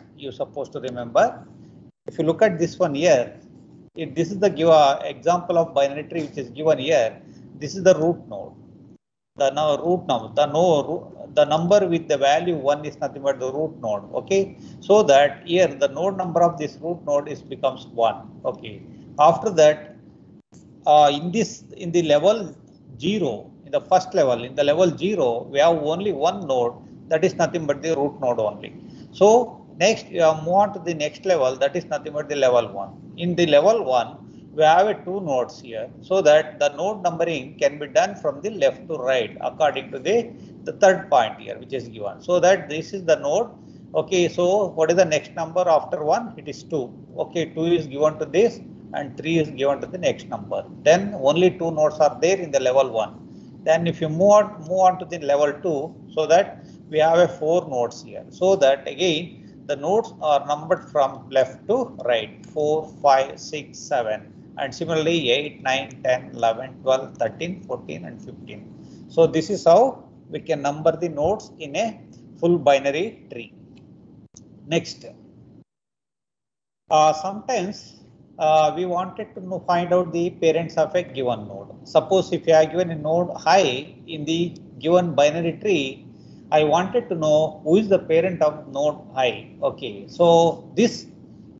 points you're supposed to remember. If you look at this one here, if this is the example of binary tree which is given here, this is the root node. The number with the value 1 is nothing but the root node. Okay, so that here the node number of this root node becomes 1. Okay, after that, in the level 0, in the first level, in the level 0, we have only one node, that is nothing but the root node only. So next you move on to the next level, that is nothing but the level 1. In the level 1, we have two nodes here, so that the node numbering can be done from the left to right according to the third point here which is given. So that this is the node. Okay, so what is the next number after 1? It is 2. Okay, 2 is given to this and 3 is given to the next number. Then only two nodes are there in the level 1. Then if you move on to the level 2, so that we have a 4 nodes here. So that again the nodes are numbered from left to right, 4, 5, 6, 7. And similarly 8, 9, 10, 11, 12, 13, 14 and 15. So this is how we can number the nodes in a full binary tree. Next, sometimes we wanted to find out the parents of a given node. Suppose if you are given a node I in the given binary tree, I wanted to know who is the parent of node I. Okay, so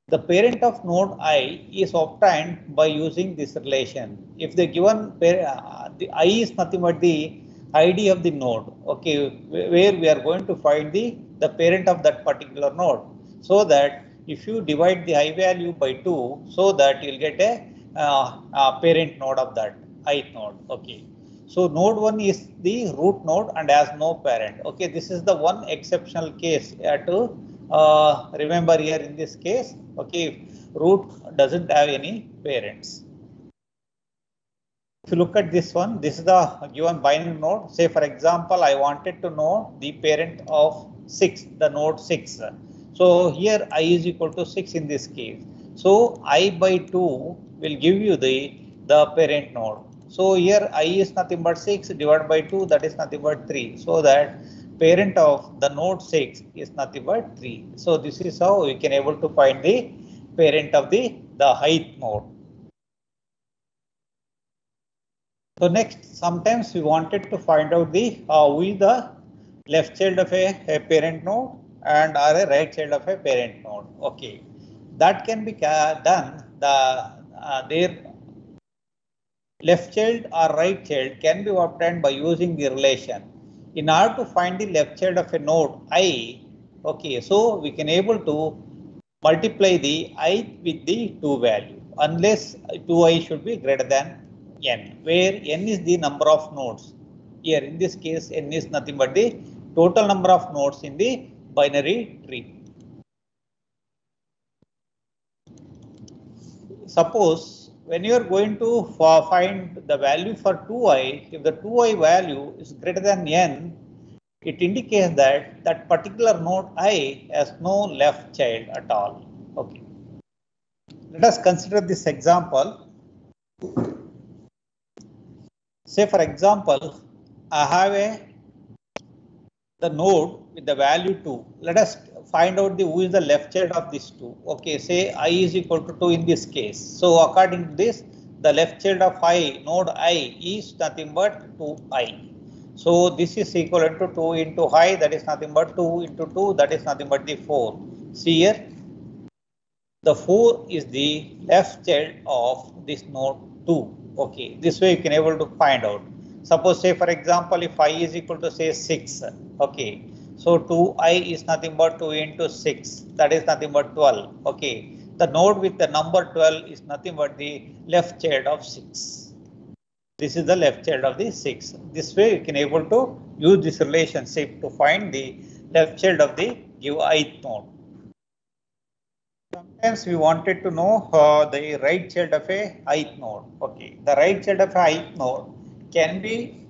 the parent of node I is obtained by using this relation. If the given the I is nothing but the ID of the node, okay, where we are going to find the parent of that particular node. So that if you divide the I value by 2, so that you'll get a parent node of that ith node. Okay, so node 1 is the root node and has no parent. Okay, this is the one exceptional case to remember here in this case. Okay, root doesn't have any parents. If you look at this one, this is the given binary node. Say for example, I wanted to know the parent of 6, the node 6. So here I is equal to 6 in this case. So I by 2 will give you the parent node. So here I is nothing but 6 divided by 2, that is nothing but 3. So that parent of the node 6 is nothing but 3. So this is how we can able to find the parent of the ith node. So next, sometimes we wanted to find out who is the left child of a parent node and or a right child of a parent node. Okay, that can be done. Their left child or right child can be obtained by using the relation. In order to find the left child of a node I, okay, so we can able to multiply the I with the 2 value, unless 2i should be greater than n, where n is the number of nodes. Here in this case, n is nothing but the total number of nodes in the binary tree. Suppose when you are going to find the value for 2i, if the 2i value is greater than n, it indicates that that particular node I has no left child at all. Okay, let us consider this example. Say for example, I have the node with the value 2. Let us find out who is the left child of this 2. Okay, say I is equal to 2 in this case. So according to this, the left child of I, node I, is nothing but 2i. So this is equivalent to 2 into I, that is nothing but 2 into 2, that is nothing but the 4. See here, the 4 is the left child of this node 2. Okay, this way you can able to find out. Suppose say for example, if I is equal to say 6, okay, so 2i is nothing but 2 into 6, that is nothing but 12. Okay, the node with the number 12 is nothing but the left child of 6. This is the left child of the 6. This way you can able to use this relationship to find the left child of the ith node. Sometimes we wanted to know the right child of a ith node. Okay, the right child of a ith node can be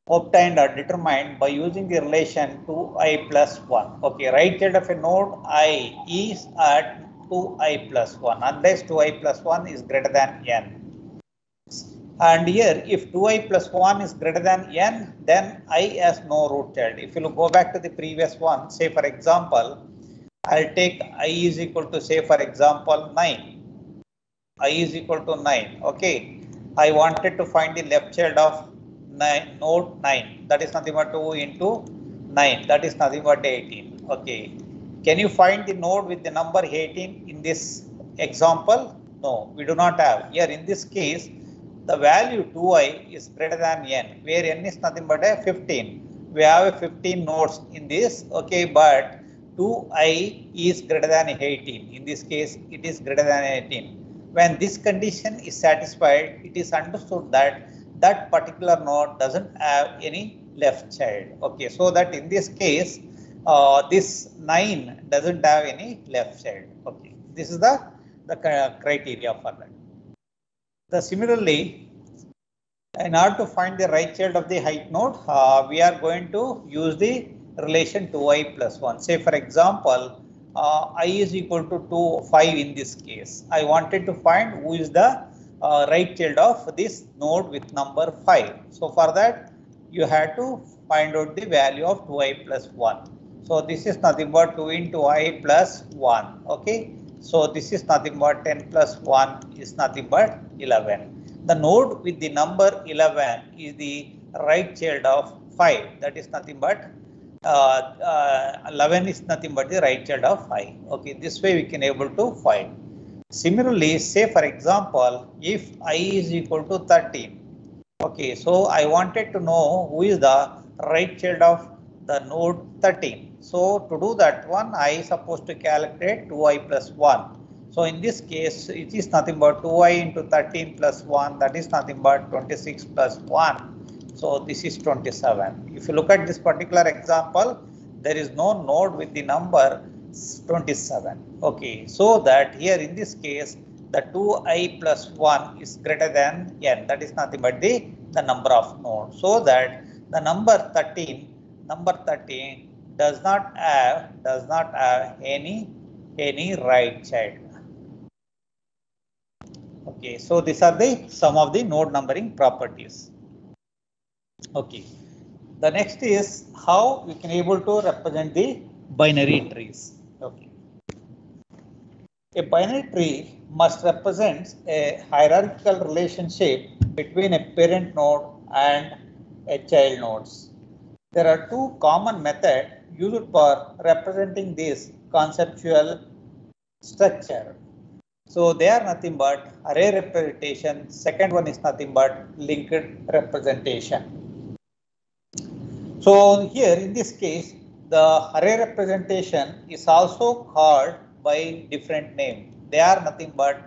obtained or determined by using the relation 2i plus 1. Okay, right child of a node I is at 2i plus 1 unless 2i plus 1 is greater than n. And here if 2i plus 1 is greater than n, then I has no root child. If you go back to the previous one, say for example, I'll take I is equal to, say for example, 9. I is equal to 9. Okay. I wanted to find the left child of 9, node 9. That is nothing but 2 into 9. That is nothing but 18. Okay. Can you find the node with the number 18 in this example? No, we do not have. Here in this case, the value 2i is greater than n, where n is nothing but a 15. We have a 15 nodes in this. Okay, but 2i is greater than 18. In this case, it is greater than 18. When this condition is satisfied, it is understood that that particular node doesn't have any left child. Okay, so that in this case, this 9 doesn't have any left child. Okay, this is the criteria for that. Similarly, in order to find the right child of the height node, we are going to use the relation 2i plus 1. Say for example, I is equal to 5 in this case. I wanted to find who is the right child of this node with number 5. So for that, you have to find out the value of 2i plus 1. So this is nothing but 2 into I plus 1. Okay. So this is nothing but 10 plus 1 is nothing but 11. The node with the number 11 is the right child of 5. That is nothing but 11 is nothing but the right child of 5. Okay, this way we can able to find. Similarly, say for example, if I is equal to 13. Okay, so I wanted to know who is the right child of the node 13. So to do that one, I is supposed to calculate 2i plus 1. So in this case, it is nothing but 2i into 13 plus 1. That is nothing but 26 plus 1. So this is 27. If you look at this particular example, there is no node with the number 27. Okay, so that here in this case, the 2i plus 1 is greater than n. That is nothing but the number of nodes. So that the number 13 does not have any right child. Okay, so these are some of the node numbering properties. Okay, the next is how we can able to represent the binary trees. Okay, a binary tree must represent a hierarchical relationship between a parent node and a child nodes. There are two common methods used for representing this conceptual structure. So they are nothing but array representation. Second one is nothing but linked representation. So here in this case, the array representation is also called by different name. They are nothing but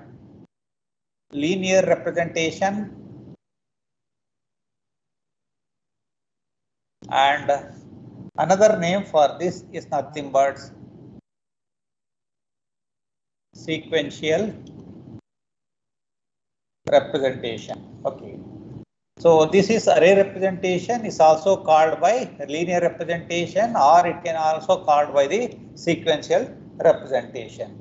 linear representation and another name for this is nothing but sequential representation. Okay. So this is array representation is also called by linear representation, or it can also called by the sequential representation.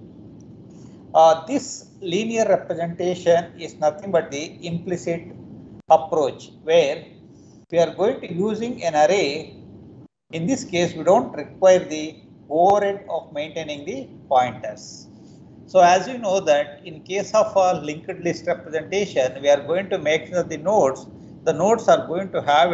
This linear representation is nothing but the implicit approach, where we are going to using an array. In this case, we don't require the overhead of maintaining the pointers. So as you know that in case of a linked list representation, we are going to make sure the nodes are going to have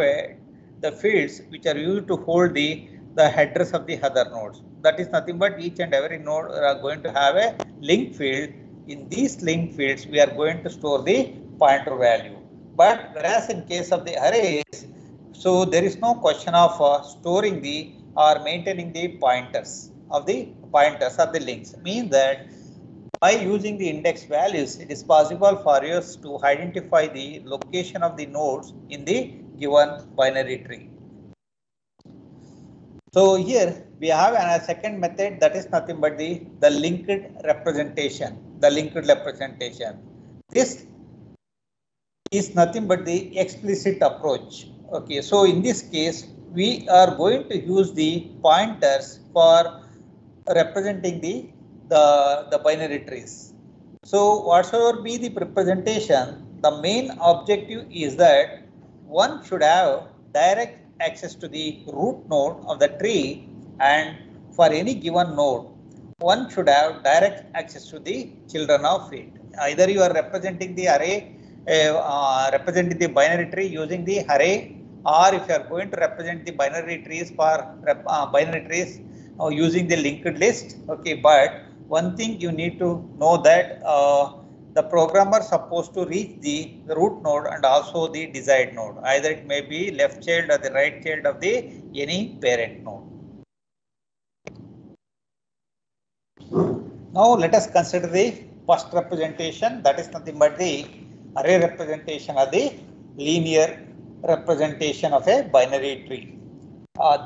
the fields which are used to hold the headers of the other nodes. That is nothing but each and every node are going to have a link field. In these link fields, we are going to store the pointer value. But whereas in case of the arrays, so there is no question of storing the or maintaining the pointers of the links. Means that by using the index values, it is possible for us to identify the location of the nodes in the given binary tree. So here we have a second method, that is nothing but the linked representation. This is nothing but the explicit approach. Okay, so in this case, we are going to use the pointers for representing the binary trees. So whatsoever be the representation, the main objective is that one should have direct access to the root node of the tree, and for any given node, one should have direct access to the children of it. Either you are representing the array, representing the binary tree using the array, or if you are going to represent the binary trees for binary trees using the linked list. Okay, but one thing you need to know that the programmer supposed to reach the root node and also the desired node. Either it may be left child or the right child of the any parent node. Now let us consider the first representation, that is nothing but the array representation of the linear representation of a binary tree.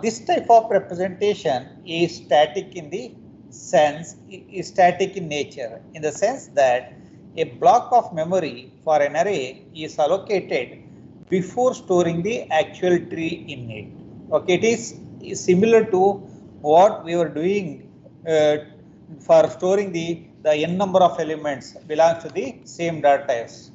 This type of representation is static in the sense, is static in nature, in the sense that a block of memory for an array is allocated before storing the actual tree in it. Okay, it is similar to what we were doing for storing the n number of elements belongs to the same data types.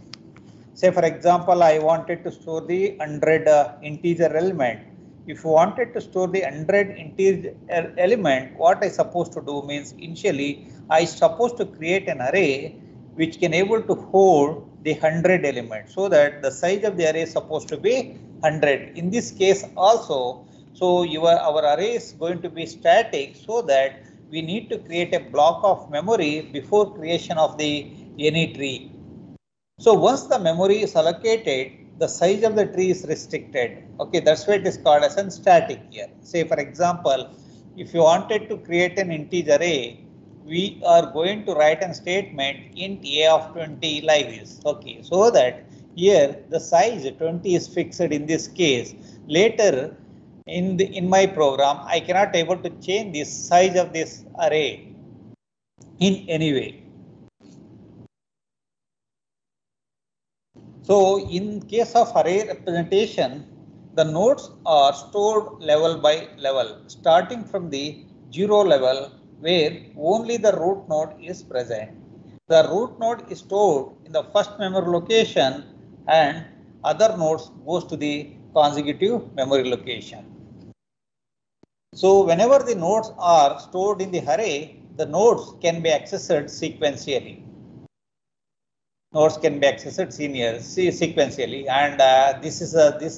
Say for example, I wanted to store the 100 integer element. If you wanted to store the 100 integer element, what I supposed to do means initially I supposed to create an array which can able to hold the 100 elements, so that the size of the array is supposed to be 100. In this case also, so our array is going to be static, so that we need to create a block of memory before creation of the any tree. So once the memory is allocated, the size of the tree is restricted. Okay, that's why it is called as a static here. Say for example, if you wanted to create an integer array, we are going to write a statement int a of 20 like this. Okay, so that here the size 20 is fixed in this case. Later in my program, I cannot able to change the size of this array in any way. So in case of array representation, the nodes are stored level by level, starting from the 0 level where only the root node is present. The root node is stored in the first memory location and other nodes goes to the consecutive memory location. So whenever the nodes are stored in the array, the nodes can be accessed sequentially. Nodes can be accessed sequentially, and this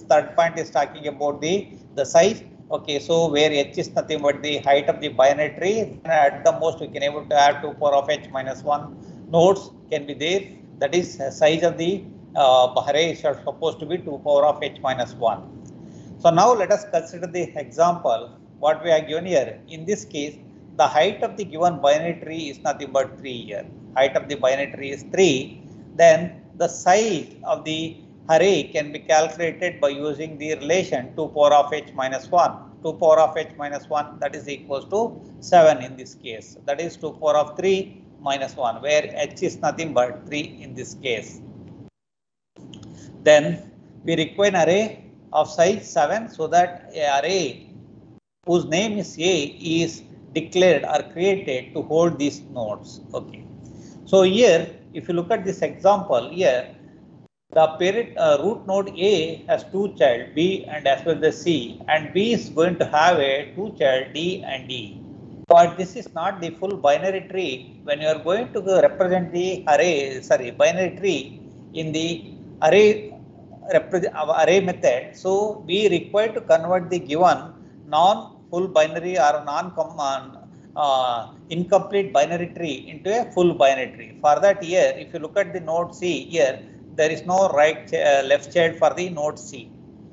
third point is talking about the size. Okay, so where h is nothing but the height of the binary tree, and at the most we can able to add 2 power of h minus 1 nodes can be there. That is size of the array is supposed to be 2 power of h minus 1. So now let us consider the example what we are given here. In this case, the height of the given binary tree is nothing but 3 here. Height of the binary tree is 3. Then the size of the array can be calculated by using the relation 2 power of h minus 1. 2 power of h minus 1, that is equals to 7 in this case. That is 2 power of 3 minus 1, where h is nothing but 3 in this case. Then we require an array of size 7, so that an array whose name is A is declared or created to hold these nodes. Okay. So here, if you look at this example here, the parent root node A has 2 child B and as well as C, and B is going to have a 2 child D and E. But this is not the full binary tree. When you are going to represent the binary tree in the array method, so we require to convert the given non-full binary or incomplete binary tree into a full binary tree. For that, here, if you look at the node C here, there is no left child for the node C.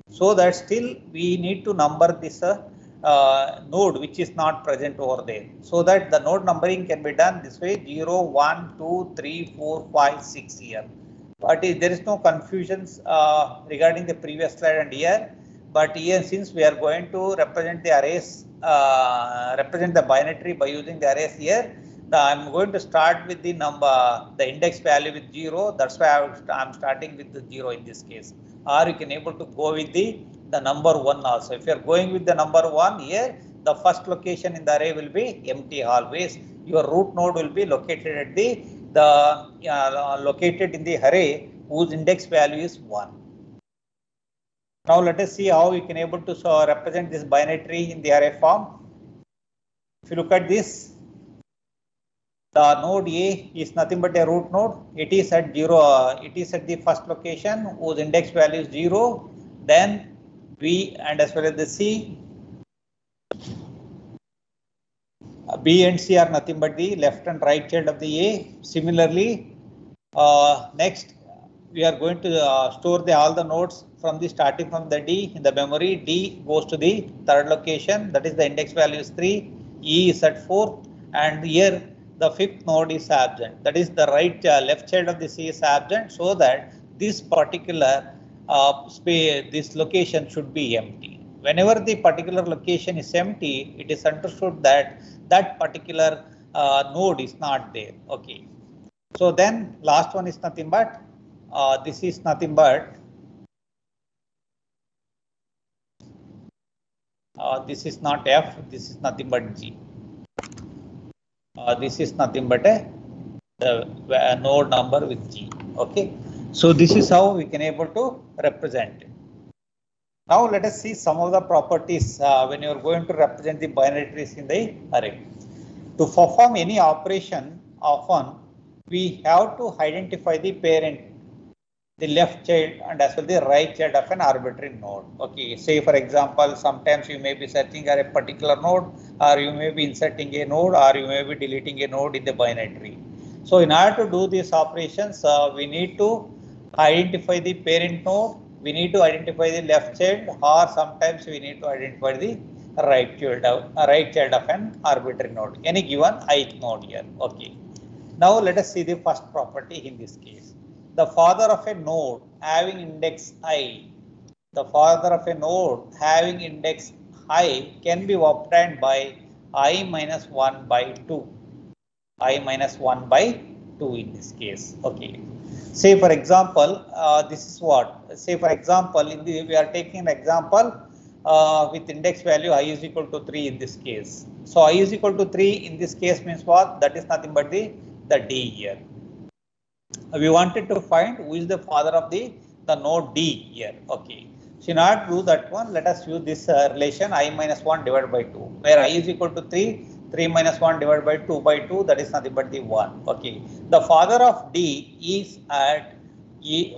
So that still we need to number this node which is not present over there, so that the node numbering can be done this way: 0, 1, 2, 3, 4, 5, 6 here. But there is no confusions regarding the previous slide and here. But here, since we are going to represent the arrays, represent the binary tree by using the arrays here, I'm going to start with the the index value with 0. That's why I'm starting with the 0 in this case. Or you can able to go with the number 1 also. If you're going with the number 1 here, the first location in the array will be empty always. Your root node will be located at located in the array whose index value is 1. Now let us see how we can able to represent this binary tree in the array form. If you look at this, The node A is nothing but a root node. It is at 0. It is at the first location whose index value is 0. Then B and as well as the C. B and C are nothing but the left and right child of the A. Similarly, next we are going to store all the nodes from the starting from the D in the memory. D goes to the third location, that is the index value is 3. E is at 4th, and here the fifth node is absent. That is the left child of the C is absent, so that this particular this location should be empty. Whenever the particular location is empty, it is understood that that particular node is not there. Okay. So then last one is nothing but this is nothing but this is not F, this is nothing but G. This is nothing but a node number with G. Okay. So this is how we can able to represent it. Now let us see some of the properties when you are going to represent the binary trees in the array. To perform any operation, often we have to identify the parent, the left child and as well the right child of an arbitrary node. Okay, say for example, sometimes you may be searching for a particular node, or you may be inserting a node, or you may be deleting a node in the binary tree. So in order to do these operations, we need to identify the parent node, we need to identify the left child, or sometimes we need to identify the right child of an arbitrary node, any given ith node here. Okay. Now let us see the first property in this case. The father of a node having index I, the father of a node having index I can be obtained by I minus 1 by 2. I minus 1 by 2 in this case. Okay. Say for example, this is what? Say for example, we are taking an example with index value I is equal to 3 in this case. So I is equal to 3 in this case means what? That is nothing but the D here. We wanted to find who is the father of the node D here. Okay. So in order to do that one, let us use this relation I minus 1 divided by 2, where I is equal to 3. 3 minus 1 divided by 2, that is nothing but the 1. Okay. The father of D is at A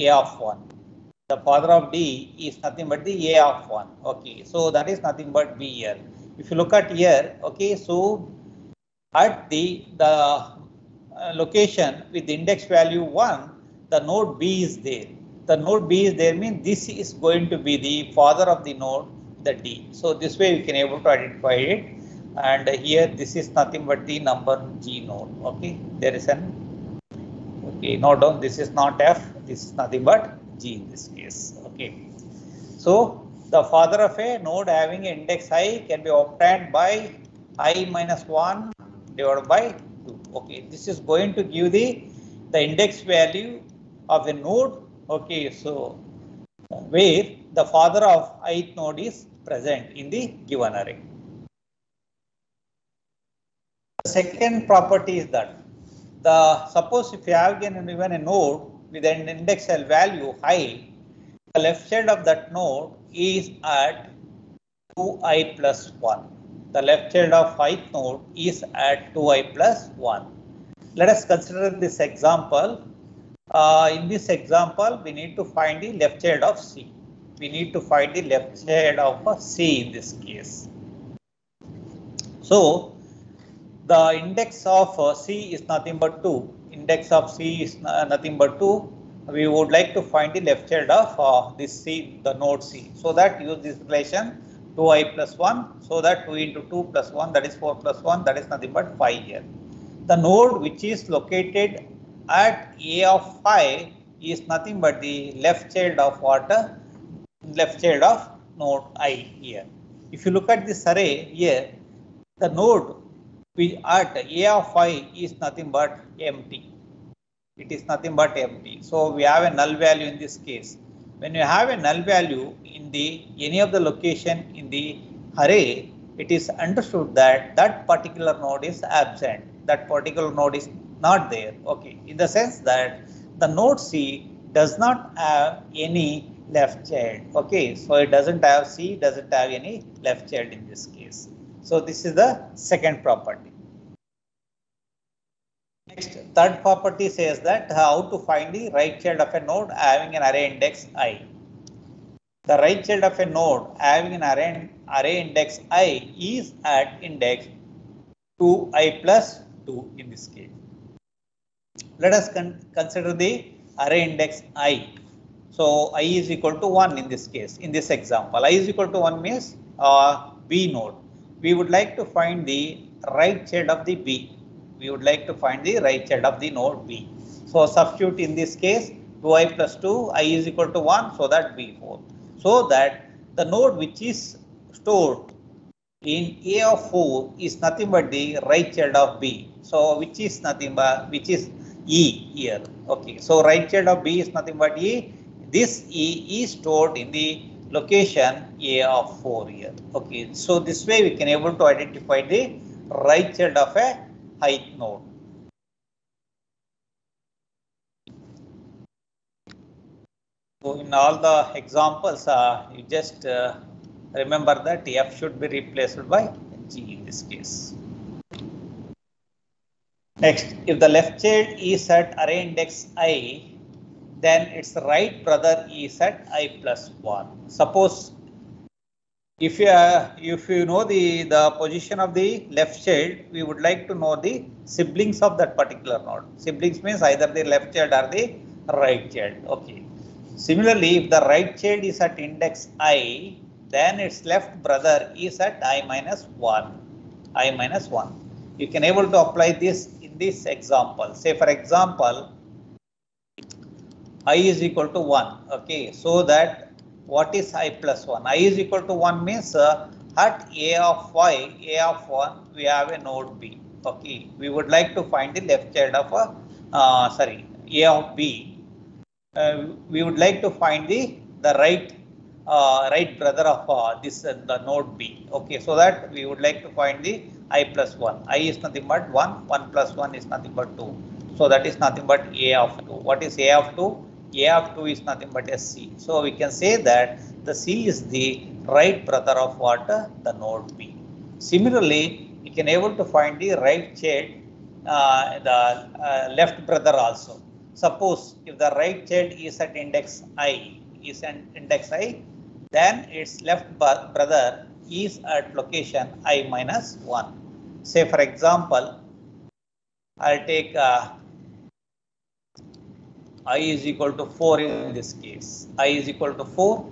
of 1. The father of D is nothing but the A of 1. Okay. So that is nothing but B here. If you look at here, okay, so at the location with index value 1, the node B is there. The node B is there means this is going to be the father of the node, the D. So this way we can able to identify it. And here this is nothing but the number G node. Okay, there is an note down. This is not F. This is nothing but G in this case. Okay. So the father of a node having index I can be obtained by I minus 1 divided by 2. Okay, this is going to give the index value of a node. Okay, so where the father of ith node is present in the given array. The second property is that suppose if you have given a node with an index value I, the left child of that node is at 2i plus 1. The left child of ith node is at 2i plus 1. Let us consider this example. In this example, we need to find the left child of C. We need to find the left child of C in this case. So the index of C is nothing but 2. Index of C is nothing but 2. We would like to find the left child of this C, the node C. So that use this relation 2i plus 1. So that 2 into 2 plus 1, that is 4 plus 1, that is nothing but 5 here. The node which is located at A of 5 is nothing but the left child of what? Left child of node I here. If you look at this array here, the node at A of 5 is nothing but empty. It is nothing but empty. So we have a null value in this case. When you have a null value in any of the location in the array, it is understood that that particular node is absent. That particular node is not there. Okay, in the sense that the node C does not have any left child. Okay, so it doesn't have C, doesn't have any left child in this case. So this is the second property. third property says that how to find the right child of a node having an array index I. The right child of a node having an array index I is at index 2I plus 2 in this case. Let us consider the array index I. So I is equal to 1 in this case. In this example, I is equal to 1 means B node. We would like to find the right child of the B. We would like to find the right child of the node B. So substitute in this case 2I plus 2, I is equal to 1, so that B4. So that the node which is stored in A of 4 is nothing but the right child of B. So which is nothing but, which is E here. Okay, so right child of B is nothing but E. This E is stored in the location A of 4 here. Okay, so this way we can able to identify the right child of a ith node. So in all the examples, you just remember that F should be replaced by G in this case. Next, if the left child is at array index I, then its right brother is at I plus 1. Suppose if you know the position of the left child, we would like to know the siblings of that particular node. Siblings means either the left child or the right child. Okay. Similarly, if the right child is at index I, then its left brother is at I minus 1. I minus 1. You can able to apply this in this example. Say for example, I is equal to 1. Okay, so that what is I plus 1? I is equal to 1 means at A of Y, A of 1, we have a node B. Okay, we would like to find the left child of A of B. We would like to find the right brother of this the node B. Okay, so that we would like to find the I plus 1. I is nothing but 1, 1 plus 1 is nothing but 2. So that is nothing but A of 2. What is A of 2? A of 2 is nothing but a C. So we can say that the C is the right brother of what? The node B. Similarly, we can able to find the right child, the left brother also. Suppose if the right child is at index I, then its left brother is at location I minus 1. Say for example, I'll take I is equal to 4 in this case. I is equal to 4,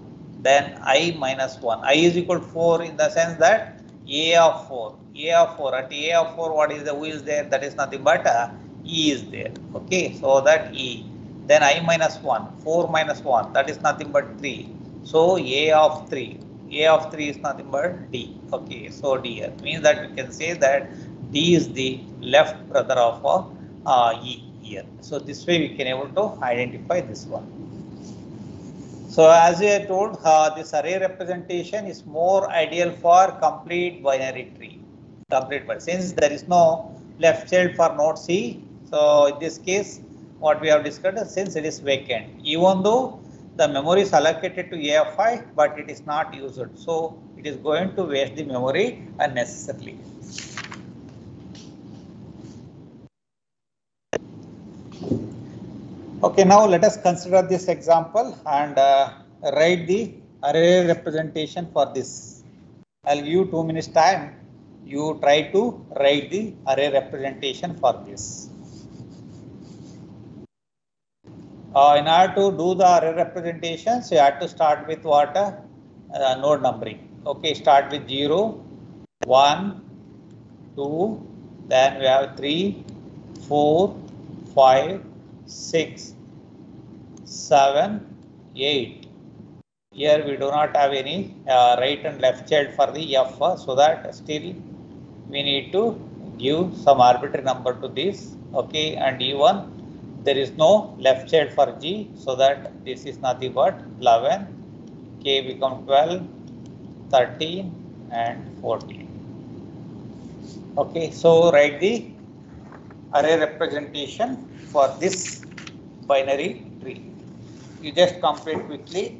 then I minus 1. I is equal to 4 in the sense that A of 4. A of 4. At A of 4, what is the who is there? That is nothing but E is there. Okay, so that E. Then I minus 1. 4 minus 1. That is nothing but 3. So A of 3. A of 3 is nothing but D. Okay, so D here. Means that we can say that D is the left brother of E. Here. So this way we can able to identify this one. So as we have told, this array representation is more ideal for complete binary tree. Since there is no left child for node C, so in this case, what we have discussed, since it is vacant, even though the memory is allocated to AFI, but it is not used, so it is going to waste the memory unnecessarily. Okay, now let us consider this example and write the array representation for this. I'll give you 2 minutes time. You try to write the array representation for this. In order to do the array representations, you have to start with what? Node numbering. Okay, start with 0, 1, 2, then we have 3, 4, 5, 6, 7, 8. Here we do not have any right and left child for the F, so that still we need to give some arbitrary number to this. Okay, and even there is no left child for G, so that this is nothing but 11, K become 12, 13 and 14. Okay, so write the array representation for this binary tree. You just complete quickly.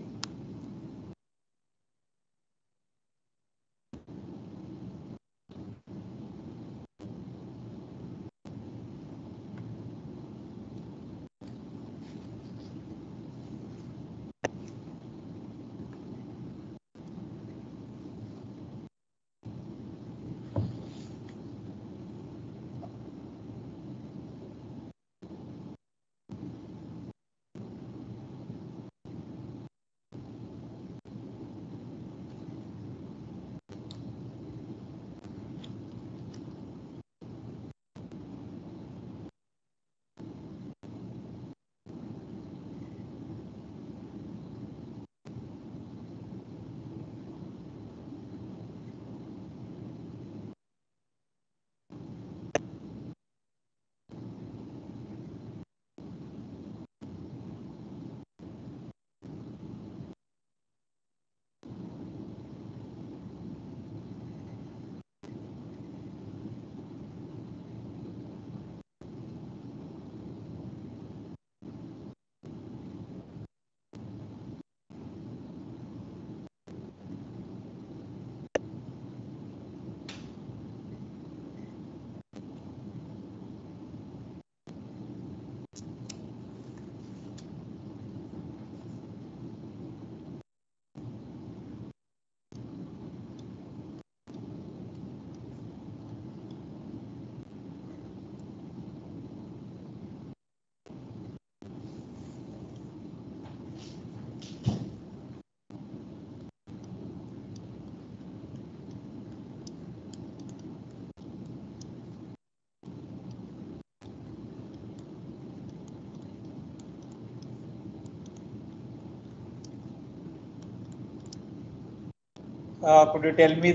Could you tell me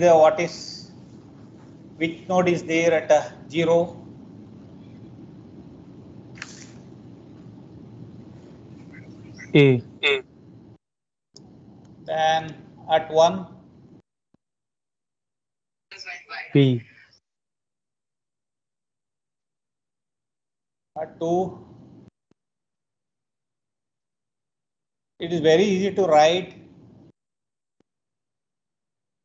which node is there at 0? A. Then at 1? B. At 2? It is very easy to write.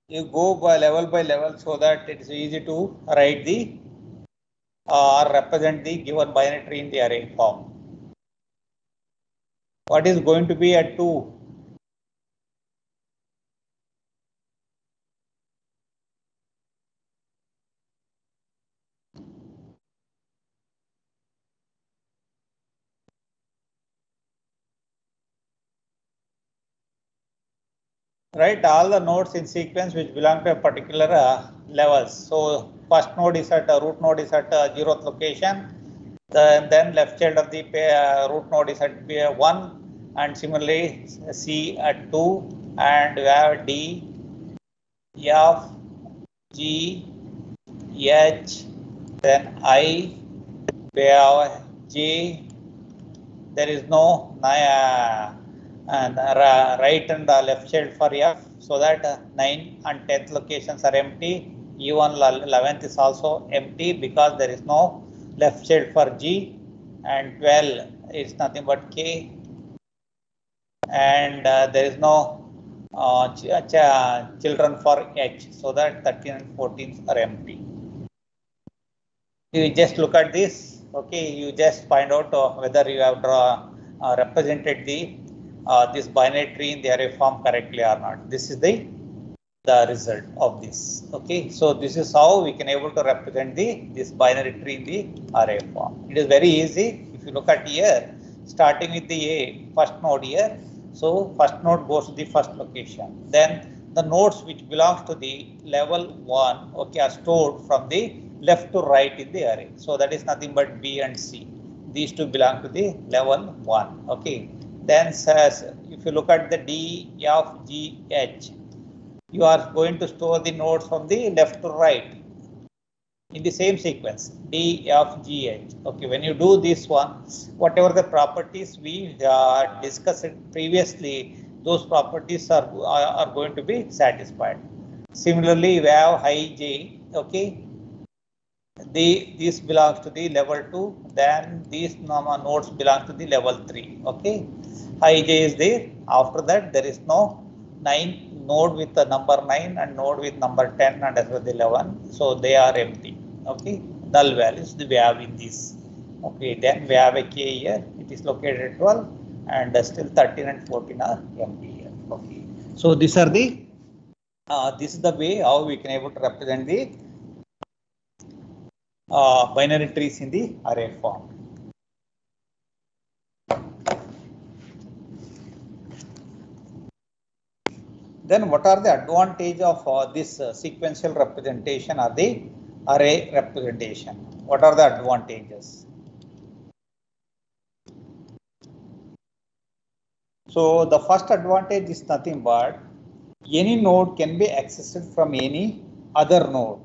You go by level so that it is easy to write the or represent the given binary tree in the array form. What is going to be at 2? Write all the nodes in sequence which belong to a particular levels. So first node is at root node is at 0th location. Then left child of the root node is at 1, and similarly C at 2, and we have D, F, G, H, then I, we have J. There is no and right and left child for F, so that 9 and 10th locations are empty. Even 11th is also empty because there is no left child for G, and 12 is nothing but K, and there is no children for H, so that 13 and 14 are empty. You just look at this, okay, you just find out whether you have represented this binary tree in the array form correctly or not. This is the result of this. Okay, so this is how we can able to represent this binary tree in the array form. It is very easy. If you look at here, starting with the first node here, so first node goes to the first location. Then the nodes which belongs to the level 1, okay, are stored from the left to right in the array. So that is nothing but B and C. These two belong to the level 1. Okay. Then if you look at the D, F, G, H, you are going to store the nodes from the left to right in the same sequence, D, F, G, H. Okay, when you do this one, whatever the properties we discussed previously, those properties are going to be satisfied. Similarly, we have high J, okay. This belongs to the level 2, then these nodes belong to the level 3, okay. High J is there. After that, there is no 9 node with the number 9 and node with number 10 and as well the 11, so they are empty, okay. Null values we have in this, okay. Then we have a K here, it is located at 12, and still 13 and 14 are empty here, okay. So these are the this is the way how we can able to represent the binary trees in the array form. Then what are the advantage of this sequential representation or the array representation? What are the advantages? So the first advantage is nothing but any node can be accessed from any other node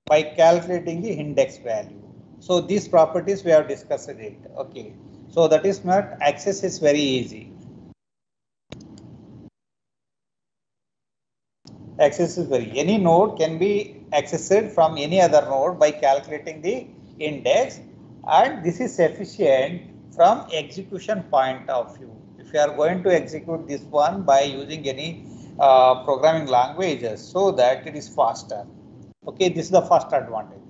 by calculating the index value. So these properties we have discussed it, okay. So that is not access is very easy. Access is any node can be accessed from any other node by calculating the index, and this is efficient from execution point of view. If you are going to execute this one by using any programming languages, so that it is faster. Okay, this is the first advantage.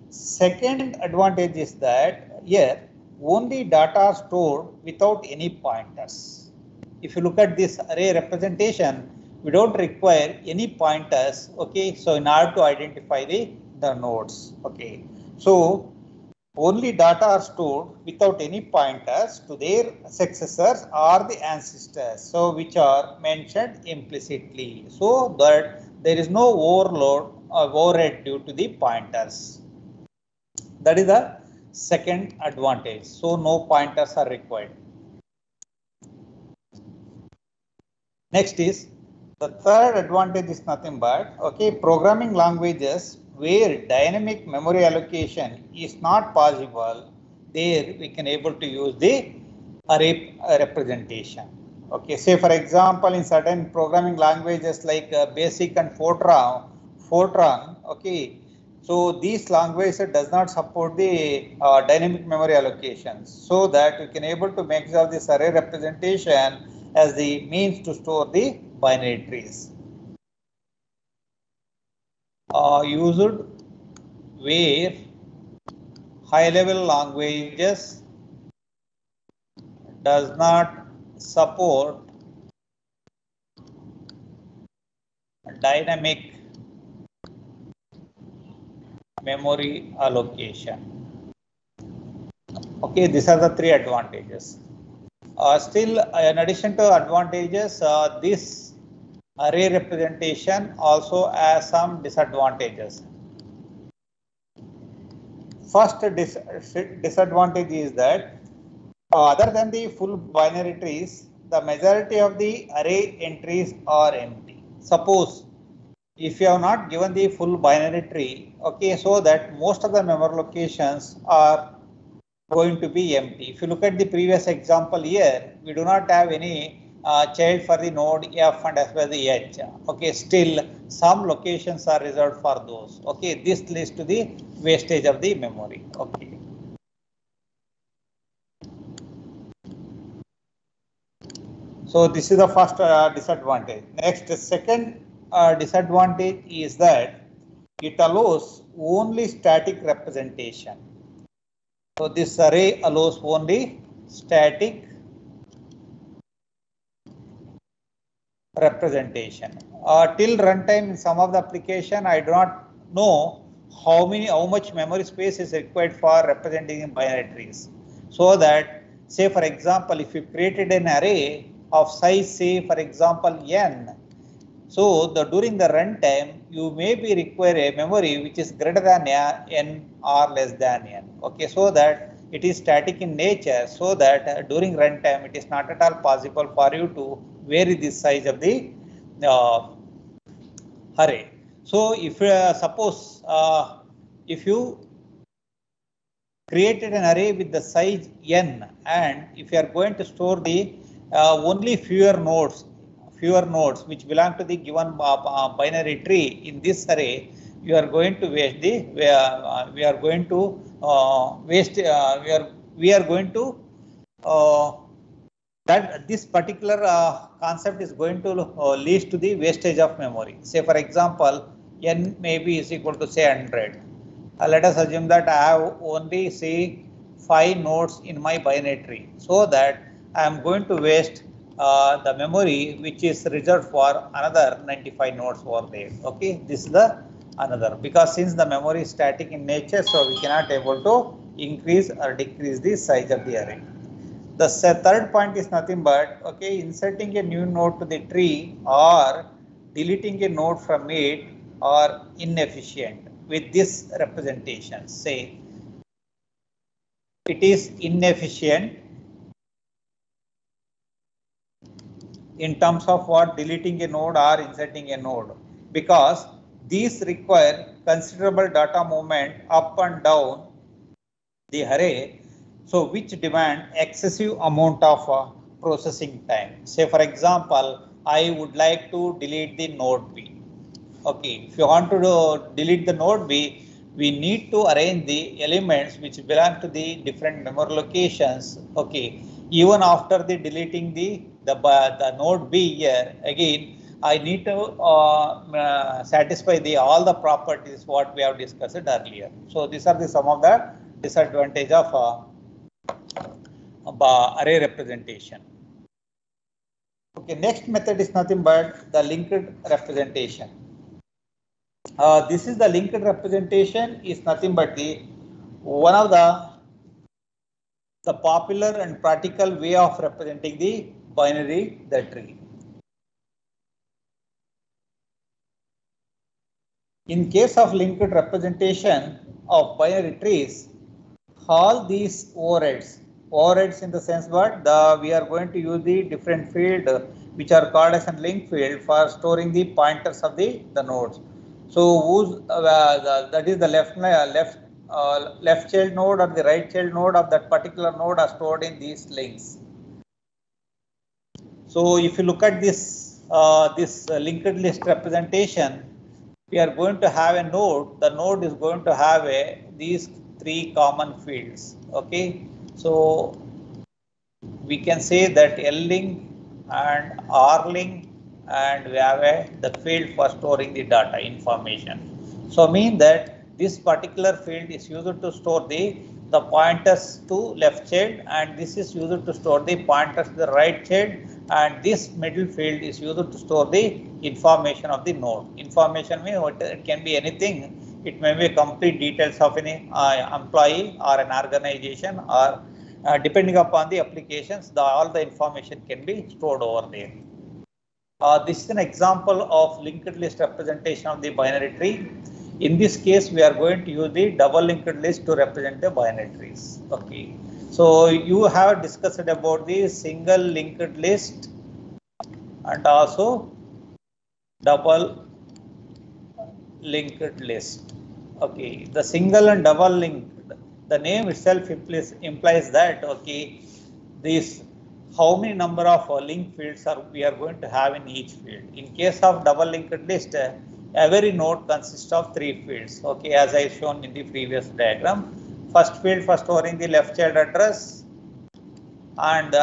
Second advantage is that here only data are stored without any pointers. If you look at this array representation, we don't require any pointers, okay. So in order to identify the nodes, okay. So only data are stored without any pointers to their successors or the ancestors, so which are mentioned implicitly, so that there is no overload or overhead due to the pointers. That is the second advantage. So no pointers are required. Next is The third advantage is nothing but, okay, programming languages where dynamic memory allocation is not possible, there we can able to use the array representation. Okay, say for example, in certain programming languages like BASIC and Fortran, okay, so these languages does not support the dynamic memory allocations, so that we can able to make use of this array representation as the means to store the binary trees. Used where high-level languages does not support dynamic memory allocation. Okay, these are the three advantages. Still, in addition to advantages, this array representation also has some disadvantages. First disadvantage is that other than the full binary trees, the majority of the array entries are empty. Suppose if you have not given the full binary tree, okay, so that most of the memory locations are going to be empty. If you look at the previous example here, we do not have any child for the node F and as well as the H. Okay, still some locations are reserved for those. Okay, this leads to the wastage of the memory. Okay. So this is the first disadvantage. Next, the second disadvantage is that it allows only static representation. So this array allows only static representation. Till runtime in some of the application, I do not know how much memory space is required for representing in binary trees. So that, say for example, if you created an array of size, say for example n, so during the runtime you may be require a memory which is greater than n or less than n. Okay, so that it is static in nature, so that during runtime it is not at all possible for you to vary the size of the array. So if suppose if you created an array with the size n, and if you are going to store the only fewer nodes which belong to the given binary tree in this array, you are going to waste the we are going to that this particular concept is going to lead to the wastage of memory. Say for example, n maybe is equal to say 100. Let us assume that I have only say 5 nodes in my binary tree, so that I am going to waste the memory which is reserved for another 95 nodes over there. Okay, this is the another, because since the memory is static in nature, so we cannot able to increase or decrease the size of the array. The third point is nothing but, okay, inserting a new node to the tree or deleting a node from it are inefficient with this representation. Say it is inefficient in terms of what, deleting a node or inserting a node, because these require considerable data movement up and down the array, so which demand excessive amount of processing time. Say for example, I would like to delete the node B. Okay, if you want to delete the node B, we need to arrange the elements which belong to the different memory locations. Okay, even after the deleting the node B here, again I need to satisfy all the properties what we have discussed earlier. So these are some of the disadvantage of array representation. Okay, next method is nothing but the linked representation. This is the linked representation is nothing but one of the popular and practical way of representing the binary, the tree. In case of linked representation of binary trees, all these overrides in the sense what we are going to use the different field which are called as a link field for storing the pointers of the nodes. So that is the left child node or the right child node of that particular node are stored in these links. So if you look at this linked list representation, we are going to have a node. The node is going to have these three common fields. Okay, so we can say that L-link and R-link, and we have the field for storing the data information. So mean that this particular field is used to store the pointers to left child, and this is used to store the pointers to the right child, and this middle field is used to store the information of the node. Information means it can be anything. It may be complete details of any employee or an organization, or depending upon the applications, all the information can be stored over there. This is an example of linked list representation of the binary tree. In this case, we are going to use the double linked list to represent the binary trees. Okay. So you have discussed about the single linked list and also double linked list. Okay. The single and double linked, the name itself implies that, okay, this how many number of link fields we are going to have in each field. In case of double linked list, every node consists of 3 fields. Okay, as I shown in the previous diagram. First field for storing the left child address, and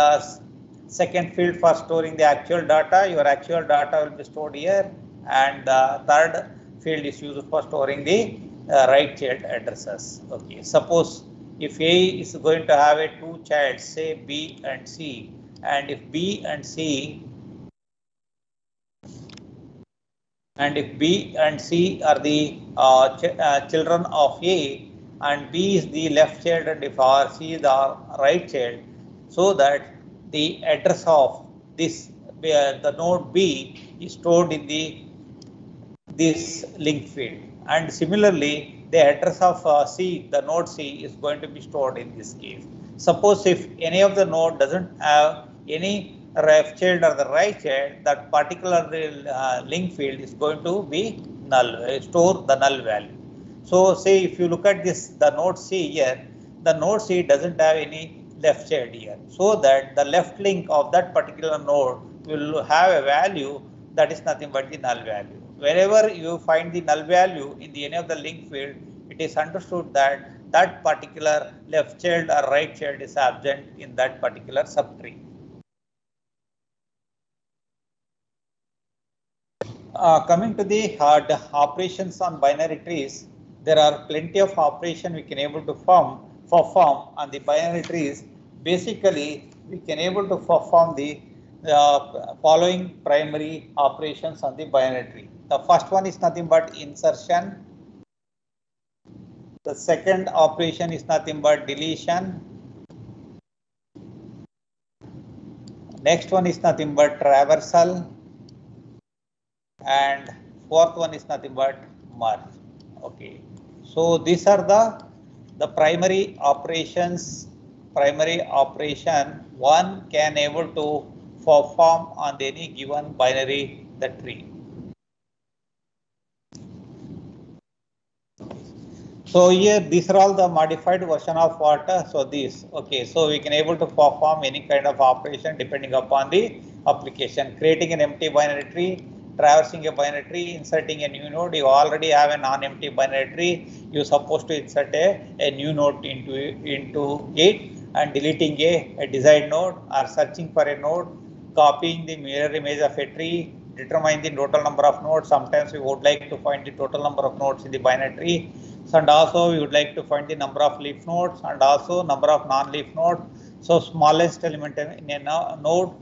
second field for storing the actual data. Your actual data will be stored here, and the third field is used for storing the right child addresses. Okay, suppose if A is going to have a 2 childs, say B and C, and if B and C are the children of A, and B is the left child, and if C is the right child, so that the address of this the node B is stored in this link field, and similarly the address of C, the node C, is going to be stored in this case. Suppose if any of the node doesn't have any left child or the right child, that particular link field is going to be null, store the null value. So say if you look at this, the node C here, the node C doesn't have any left child here, so that the left link of that particular node will have a value that is nothing but the null value. Wherever you find the null value in any of the link field, it is understood that that particular left child or right child is absent in that particular subtree. Coming to the operations on binary trees, there are plenty of operations we can able to perform on the binary trees. Basically, we can able to perform the following primary operations on the binary tree. The first one is nothing but insertion. The second operation is nothing but deletion. Next one is nothing but traversal. And fourth one is nothing but merge. Okay, so these are the primary operations. Primary operation one can able to perform on any given binary the tree. So here these are all the modified version of what? So these. Okay, so we can able to perform any kind of operation depending upon the application. Creating an empty binary tree, traversing a binary tree, inserting a new node. You already have a non-empty binary tree. You're supposed to insert a new node into it, and deleting a desired node, or searching for a node, copying the mirror image of a tree, determine the total number of nodes. Sometimes we would like to find the total number of nodes in the binary tree, and also we would like to find the number of leaf nodes and also number of non-leaf nodes. So smallest element in a node,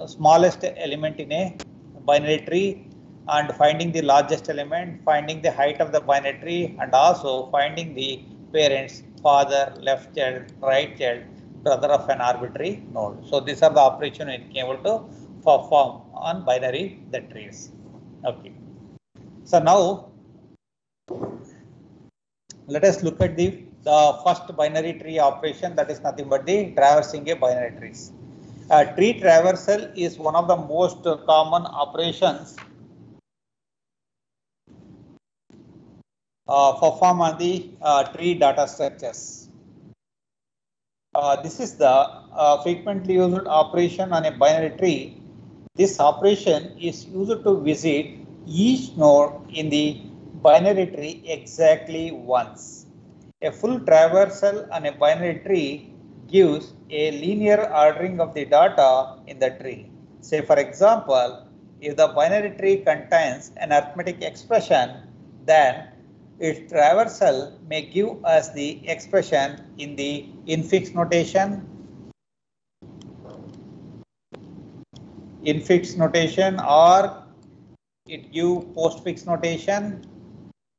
smallest element in a binary tree, and finding the largest element, finding the height of the binary tree, and also finding the parents, father, left child, right child, brother of an arbitrary node. So these are the operations we can able to perform on binary the trees. Okay. So now let us look at the first binary tree operation, that is nothing but the traversing a binary trees. Tree traversal is one of the most common operations performed on the tree data structures. This is the frequently used operation on a binary tree. This operation is used to visit each node in the binary tree exactly once. A full traversal on a binary tree gives a linear ordering of the data in the tree. Say for example, if the binary tree contains an arithmetic expression, then its traversal may give us the expression in the infix notation, or it give postfix notation,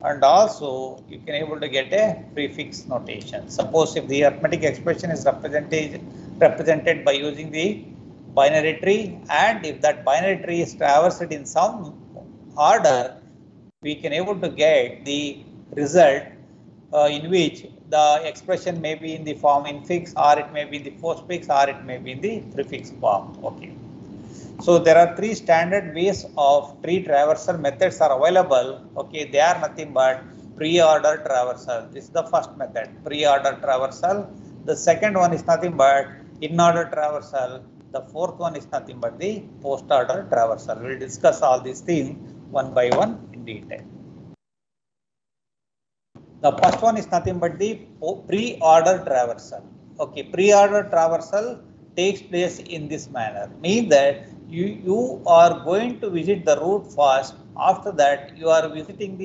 and also you can able to get a prefix notation. Suppose if the arithmetic expression is represented by using the binary tree, and if that binary tree is traversed in some order, we can able to get the result in which the expression may be in the form infix, or it may be in the postfix, or it may be in the prefix form. Okay. So there are three standard ways of tree traversal methods are available. Okay, they are nothing but pre-order traversal. This is the first method, pre-order traversal. The second one is nothing but in-order traversal. The fourth one is nothing but the post-order traversal. We'll discuss all these things one by one in detail. The first one is nothing but the pre-order traversal. Okay, pre-order traversal takes place in this manner. Means that you are going to visit the root first. After that, you are visiting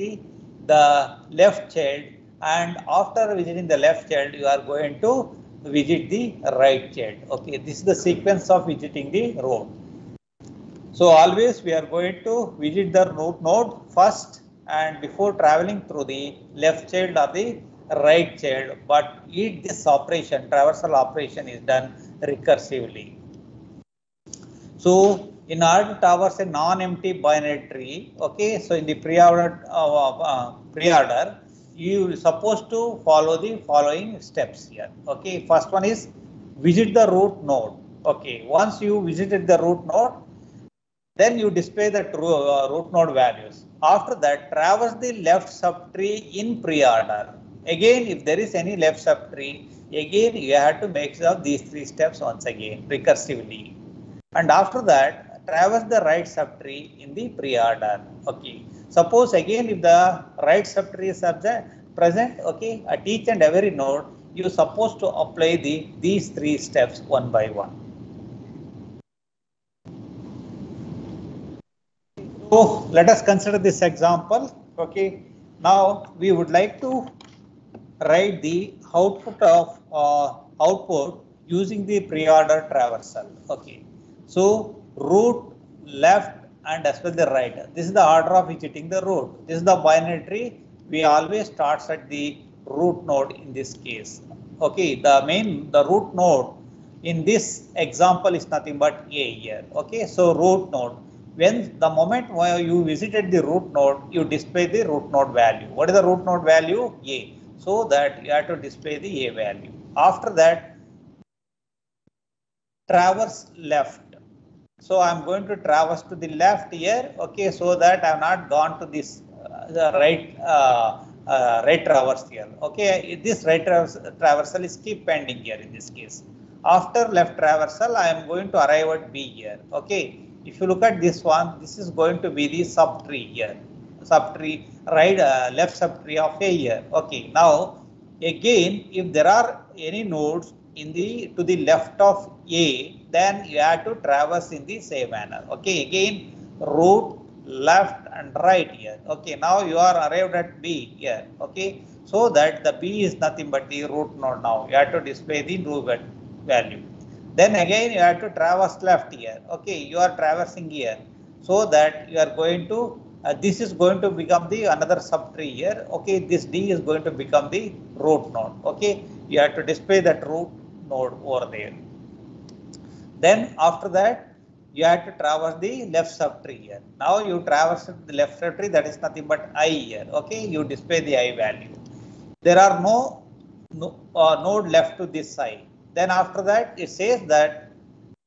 the left child, and after visiting the left child, you are going to visit the right child. Okay, this is the sequence of visiting the root. So always we are going to visit the root node first, and before traveling through the left child or the right child, but this operation, traversal operation, is done recursively. So in order to traverse a non-empty binary tree, okay, so in the pre-order, you are supposed to follow the following steps here. Okay, first one is visit the root node. Okay, once you visited the root node, then you display the root node values. After that, traverse the left subtree in pre-order. Again, if there is any left subtree, again you have to make sure of these three steps once again recursively. And after that, traverse the right subtree in the pre-order. Okay. Suppose again if the right subtree is present, okay, at each and every node, you are supposed to apply these three steps one by one. So let us consider this example. Okay. Now we would like to write the output of output using the pre-order traversal. Okay. So root, left, and as well the right. This is the order of visiting the root. This is the binary tree. We always starts at the root node in this case. Okay, the root node in this example is nothing but A here. Okay, so root node. When the moment where you visited the root node, you display the root node value. What is the root node value? A. So that you have to display the A value. After that, traverse left. So I'm going to traverse to the left here. Okay, so that I have not gone to this right traverse here. Okay, this right traversal is keep pending here in this case. After left traversal, I am going to arrive at B here. Okay, if you look at this one, this is going to be the subtree here. Subtree, right, left subtree of A here. Okay, now again, if there are any nodes to the left of A, then you have to traverse in the same manner. Okay, again root, left, and right here. Okay, now you are arrived at B here. Okay, so that the B is nothing but the root node. Now you have to display the root value. Then again you have to traverse left here. Okay, you are traversing here, so that you are going to this is going to become the another subtree here. Okay, this D is going to become the root node. Okay, you have to display that root node over there. Then after that, you have to traverse the left subtree here. Now you traverse the left subtree, that is nothing but I here. Okay, you display the I value. There are no node left to this side. Then after that, it says that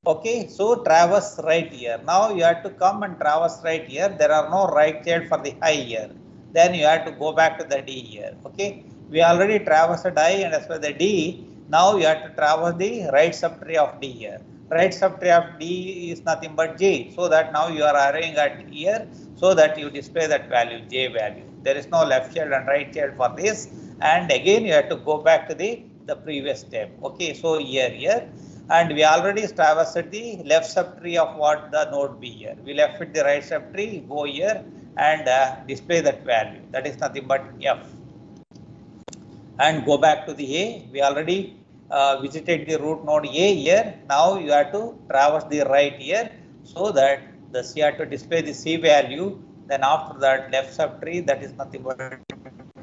Okay, so traverse right here. Now you have to come and traverse right here. There are no right child for the I here. Then you have to go back to the D here. Okay, we already traversed I and as for the D, now you have to traverse the right subtree of D here. Right subtree of D is nothing but J. So that now you are arriving at here so that you display that value, J value. There is no left child and right child for this. And again you have to go back to the previous step. Okay, so here. And we already traversed the left subtree of what the node B here. We left with the right subtree, go here and display that value. That is nothing but F. And go back to the A. We already visited the root node A here. Now you have to traverse the right here so that the C have to display the C value. Then after that left subtree, that is nothing but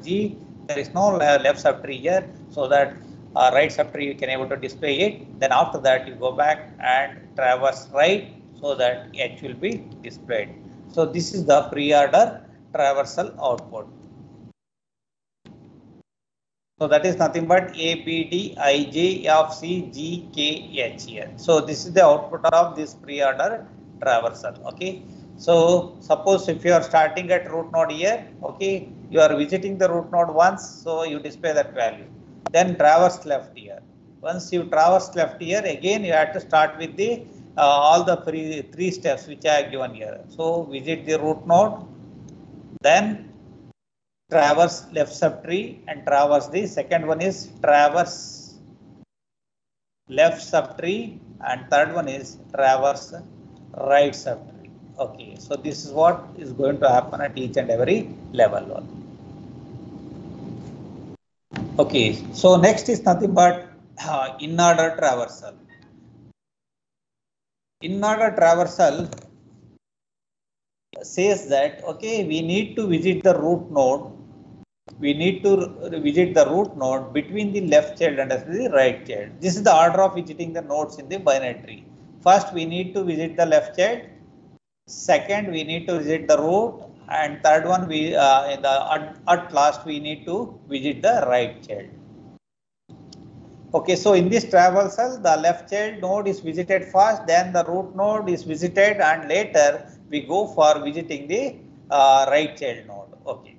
G. There is no left subtree here, so that right subtree you can able to display it. Then after that you go back and traverse right so that H will be displayed. So this is the pre-order traversal output. So that is nothing but A, B, D, I, J, F, C, G, K, H here. So this is the output of this pre-order traversal. Okay. So suppose if you are starting at root node here, okay, you are visiting the root node once, so you display that value. Then traverse left here. Once you traverse left here, again you have to start with the all the three steps which I have given here. So visit the root node, then traverse left subtree and traverse the second one is traverse left subtree and third one is traverse right subtree. Okay, so this is what is going to happen at each and every level. Okay, so next is nothing but in-order traversal. In-order traversal says that, okay, we need to visit the root node. We need to visit the root node between the left child and the right child. This is the order of visiting the nodes in the binary tree. First, we need to visit the left child. Second, we need to visit the root, and third one, at last we need to visit the right child. Okay, so in this traversal, the left child node is visited first, then the root node is visited, and later we go for visiting the right child node. Okay.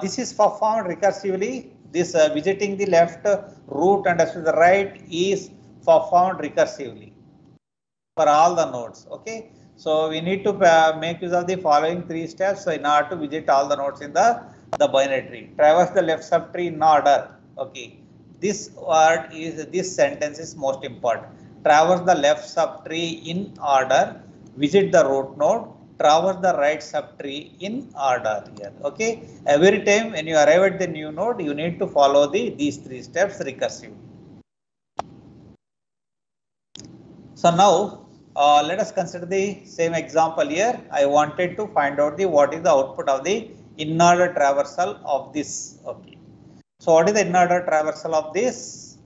This is performed recursively. This visiting the left root and the right is performed recursively for all the nodes. Okay. So we need to make use of the following three steps in order to visit all the nodes in the binary tree. Traverse the left subtree in order. Okay. This word is, this sentence is most important. Traverse the left subtree in order. Visit the root node. Traverse the right subtree in order here. Okay. Every time when you arrive at the new node, you need to follow these three steps recursively. So now let us consider the same example here. I wanted to find out what is the output of the in-order traversal of this. Okay. So what is the in-order traversal of this?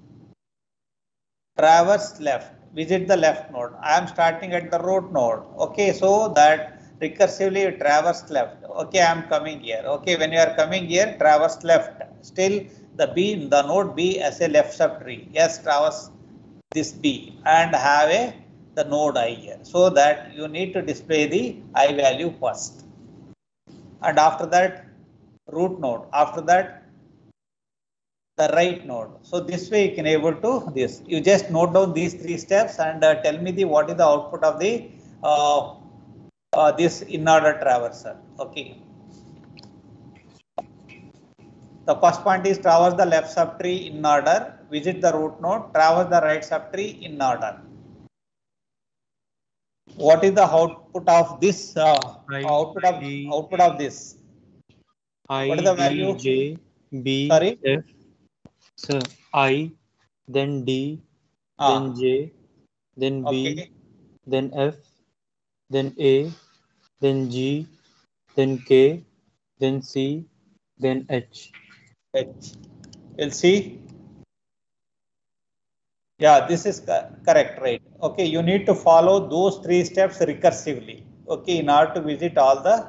Traverse left. Visit the left node. I am starting at the root node. Okay. So that recursively traverse left. Okay. I am coming here. Okay. When you are coming here, traverse left. Still the node B as a left subtree. Yes, traverse this B and have the node I here, so that you need to display the I value first, and after that root node, after that the right node. So this way you can able to this. You just note down these three steps and tell me what is the output of the this in-order traversal. Okay. The first point is traverse the left subtree in order, visit the root node, traverse the right subtree in order. What is the output of this? Output of this. I, what is the value? D, J, B, sorry? F. So I, then D, then J, then B, then F, then A, then G, then K, then C, then H. You'll see. Yeah, this is correct, right? Okay, you need to follow those three steps recursively. Okay, in order to visit all the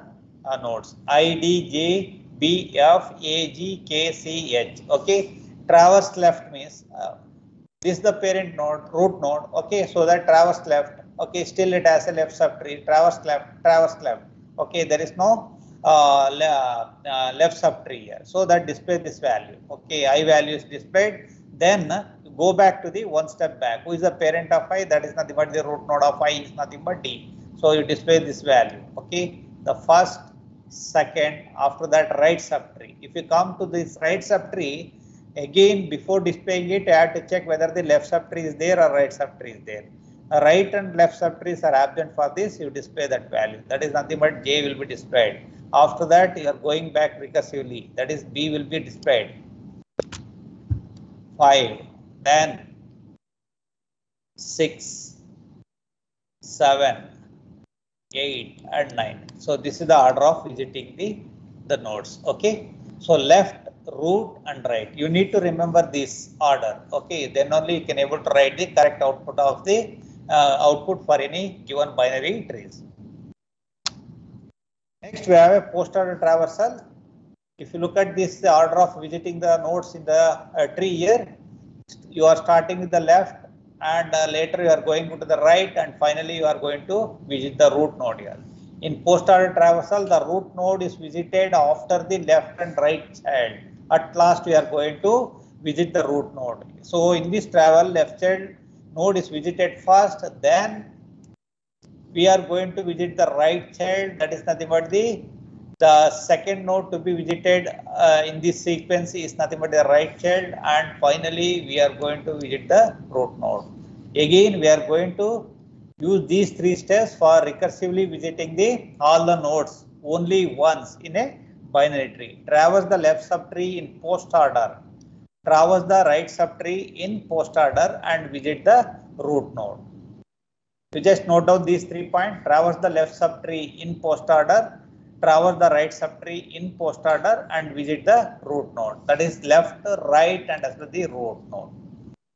nodes I, D, J, B, F, A, G, K, C, H. Okay, traverse left means This is the parent node, root node. Okay, so that traverse left. Okay, still it has a left subtree. Traverse left, traverse left. Okay, there is no left subtree here. So that display this value. Okay, I value is displayed. Then go back to the one step back. Who is the parent of I? That is nothing but the root node of I is nothing but D. So you display this value. Okay, the first, second, after that right subtree. If you come to this right subtree, again before displaying it, I have to check whether the left subtree is there or right subtree is there. Right and left subtrees are absent for this, you display that value. That is nothing but J will be displayed. After that, you are going back recursively. That is B will be displayed. 5, then 6, 7, 8 and 9. So this is the order of visiting the nodes. Okay. So left, root and right. You need to remember this order. Okay. Then only you can able to write the correct output of the output for any given binary trees. Next we have a post order traversal. If you look at this order of visiting the nodes in the tree here, you are starting with the left and later you are going to the right and finally you are going to visit the root node here. In post order traversal, the root node is visited after the left and right child. At last we are going to visit the root node. So in this travel, left child node is visited first, then we are going to visit the right child. That is nothing but the second node to be visited in this sequence is nothing but the right child, and finally we are going to visit the root node. Again we are going to use these three steps for recursively visiting all the nodes only once in a binary tree. Traverse the left subtree in post order, traverse the right subtree in post order and visit the root node. You just note down these 3 points. Traverse the left subtree in post order, traverse the right subtree in post order and visit the root node. That is left, right and as well the root node.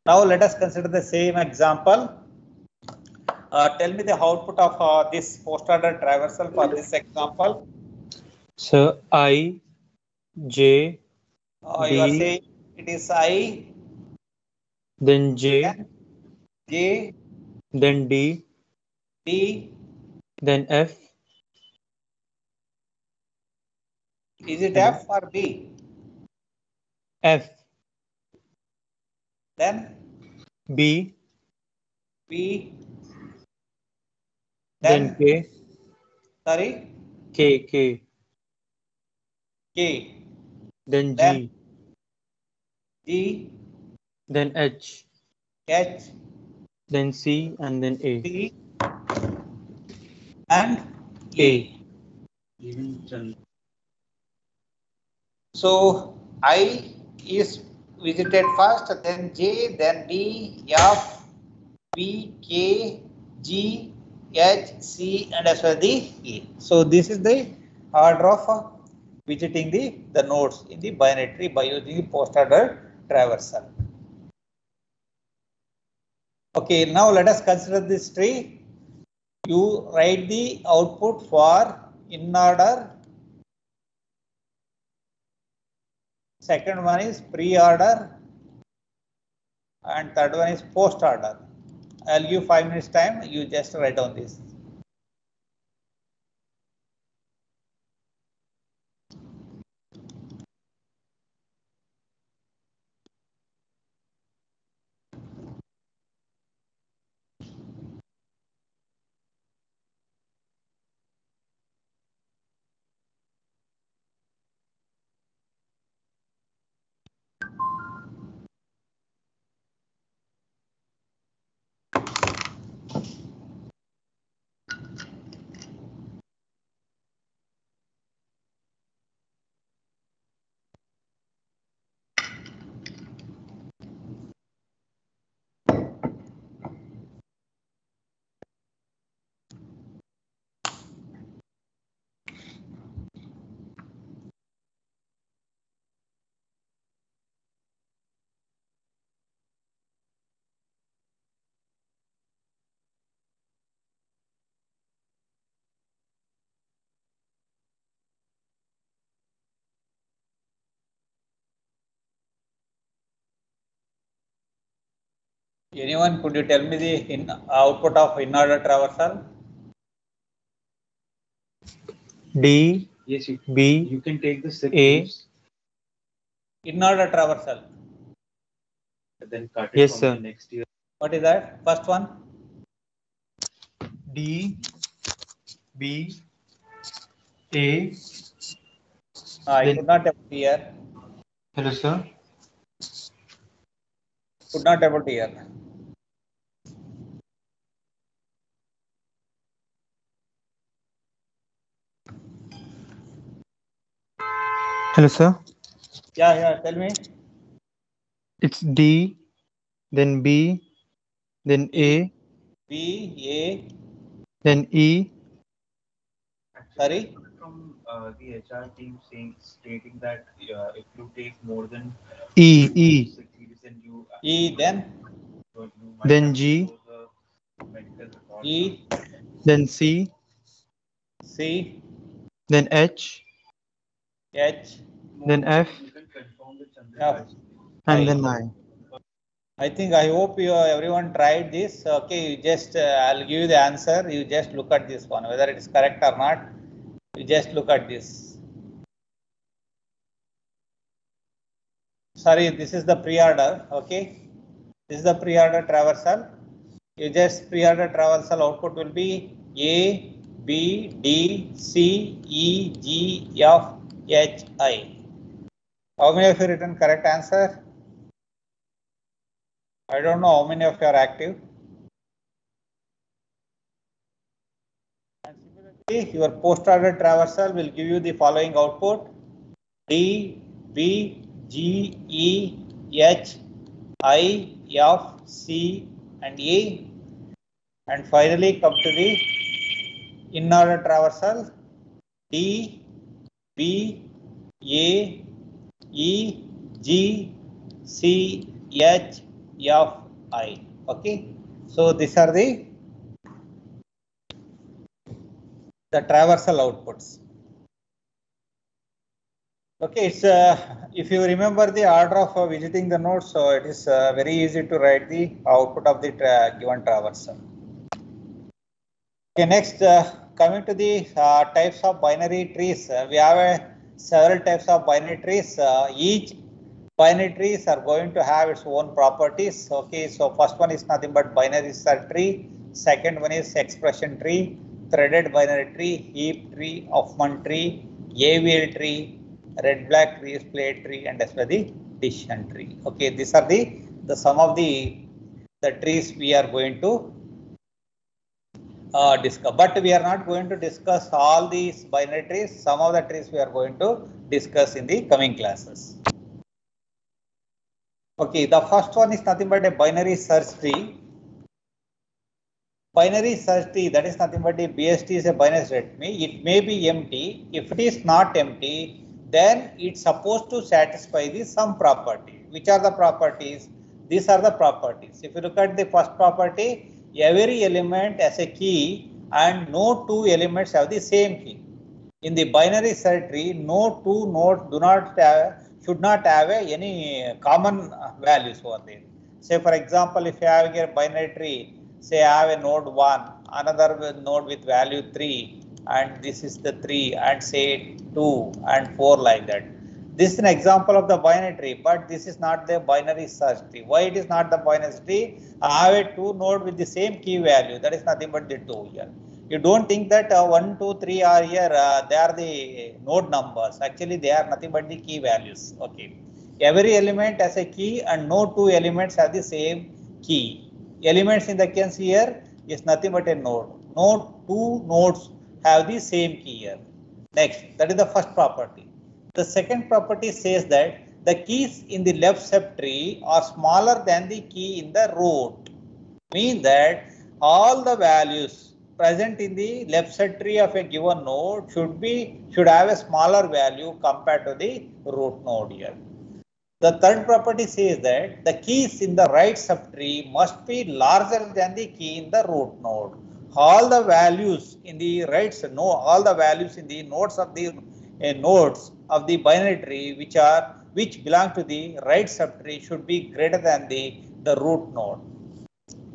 Now let us consider the same example. Tell me the output of this post order traversal for this example. So I, J, You are D, saying it is I, then J, J, then D, D. then F. Is it Hello? F or B? F. Then B, B. then Then K, sorry, K, K. then Then G, G, then H, H, then C, and then A. C and A. A. So I is visited first, then J, then D, F, B, K, G, H, C, and as well the E. So this is the order of visiting the nodes in the binary tree by using the post order traversal. Okay, now let us consider this tree. You write the output for in order. Second one is pre-order and third one is post order. I'll give 5 minutes time. You just write down this. Anyone, could you tell me the output of in-order traversal? D. Yes, B. you can take the 6 A. leaves. In-order traversal. Then cut it Yes, from sir. the next year. What is that? First one? D. B. A. I Then- could not able to hear. Hello, sir. Could not able to hear. Hello, sir. Yeah, tell me. It's D, then B, then A, B, A, then E. sorry? From the HR team stating that if you take more than E, 6 leaves, then you E, then might Then have to G. show the medical record. E, then C, C, then H, H, then F, You can confirm with F, Chandra. and I. then I. I hope everyone tried this. Okay, you just I'll give you the answer. You just look at this one, whether it is correct or not. You just look at this. Sorry, this is the pre-order. Okay, this is the pre-order traversal. You just pre-order traversal output will be A, B, D, C, E, G, F, H, I. How many of you written correct answer? I don't know how many of you are active. And similarly, your post-order traversal will give you the following output: D, B, G, E, H, I, F, C, and A. And finally, come to the in-order traversal: D, B, A, E, G, C, H, F, I. Okay. So these are the traversal outputs. Okay, it's if you remember the order of visiting the nodes, so it is very easy to write the output of the given traversal. Okay, next coming to the types of binary trees, we have several types of binary trees. Each binary trees are going to have its own properties. Okay, so first one is nothing but binary search tree. Second one is expression tree, threaded binary tree, heap tree, Huffman tree, AVL tree, red black tree, split tree, and as well the decision tree. Okay, these are the some of the trees we are going to discuss, but we are not going to discuss all these binary trees. Some of the trees we are going to discuss in the coming classes. Okay, the first one is nothing but a binary search tree. Binary search tree, that is nothing but a BST is a binary search tree. It may be empty. If it is not empty, then it's supposed to satisfy the some property. Which are the properties? These are the properties. If you look at the first property, every element has a key and no two elements have the same key. In the binary search tree, no two nodes should not have any common values over there. Say for example, if you have a binary tree, say I have a node 1, another node with value 3, and this is the 3, and say 2 and 4 like that. This is an example of the binary tree, but this is not the binary search tree. Why it is not the binary tree? I have a 2 node with the same key value. That is nothing but the 2 here. You don't think that 1, 2, 3 are here, they are the node numbers. Actually, they are nothing but the key values. Okay. Every element has a key and no two elements have the same key. Elements in the case here is nothing but a node. No two nodes have the same key here. Next, that is the first property. The second property says that the keys in the left subtree are smaller than the key in the root. Mean that all the values present in the left subtree of a given node should have a smaller value compared to the root node here. The third property says that the keys in the right subtree must be larger than the key in the root node. All the values in the all the values in the nodes of the binary tree which belong to the right subtree should be greater than the root node.